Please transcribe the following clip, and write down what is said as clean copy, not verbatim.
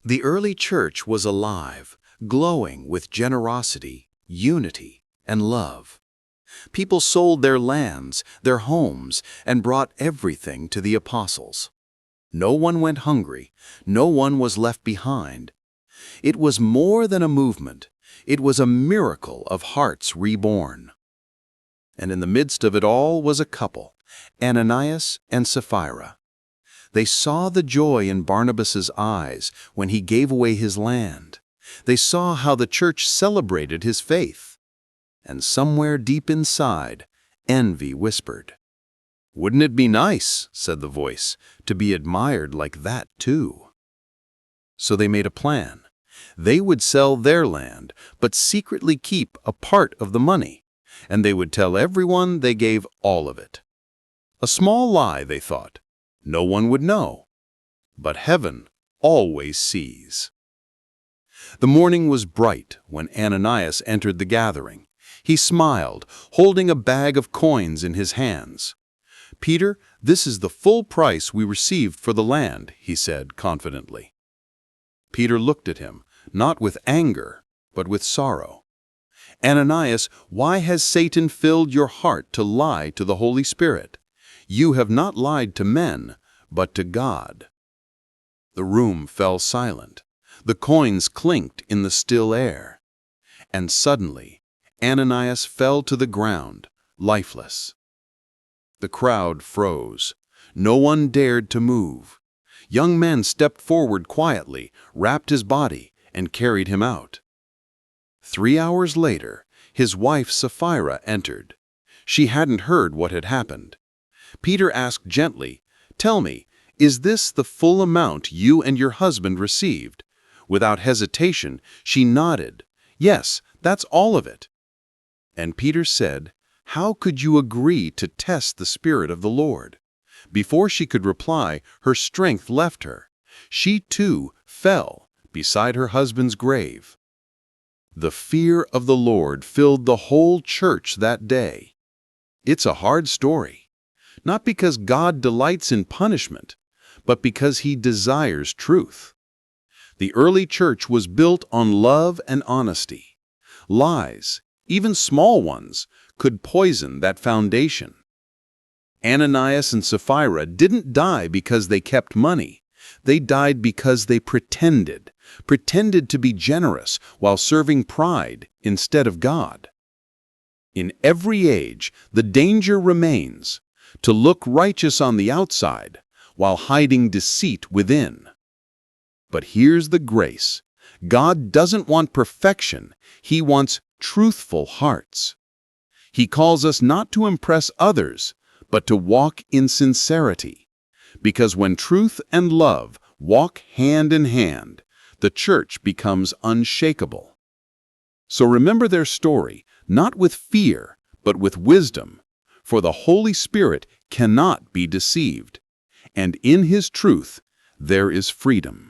The early church was alive, glowing with generosity, unity, and love. People sold their lands, their homes, and brought everything to the apostles. No one went hungry, no one was left behind. It was more than a movement, it was a miracle of hearts reborn. And in the midst of it all was a couple, Ananias and Sapphira. They saw the joy in Barnabas's eyes when he gave away his land. They saw how the church celebrated his faith. And somewhere deep inside, envy whispered. "Wouldn't it be nice," said the voice, "to be admired like that too?" So they made a plan. They would sell their land, but secretly keep a part of the money, and they would tell everyone they gave all of it. A small lie, they thought. No one would know. But heaven always sees. The morning was bright when Ananias entered the gathering. He smiled, holding a bag of coins in his hands. "Peter, this is the full price we received for the land," he said confidently. Peter looked at him, not with anger, but with sorrow. "Ananias, why has Satan filled your heart to lie to the Holy Spirit? You have not lied to men, but to God." The room fell silent. The coins clinked in the still air. And suddenly, Ananias fell to the ground, lifeless. The crowd froze. No one dared to move. Young men stepped forward quietly, wrapped his body, and carried him out. 3 hours later, his wife Sapphira entered. She hadn't heard what had happened. Peter asked gently, "Tell me, is this the full amount you and your husband received?" Without hesitation, she nodded. "Yes, that's all of it." And Peter said, "How could you agree to test the Spirit of the Lord?" Before she could reply, her strength left her. She too fell beside her husband's grave. The fear of the Lord filled the whole church that day. It's a hard story, not because God delights in punishment, but because He desires truth. The early church was built on love and honesty. Lies, even small ones, could poison that foundation. Ananias and Sapphira didn't die because they kept money. They died because they pretended to be generous while serving pride instead of God. In every age, the danger remains to look righteous on the outside while hiding deceit within. But here's the grace. God doesn't want perfection. He wants truthful hearts. He calls us not to impress others, but to walk in sincerity. Because when truth and love walk hand in hand, the church becomes unshakable. So remember their story, not with fear, but with wisdom. For the Holy Spirit cannot be deceived, and in His truth there is freedom.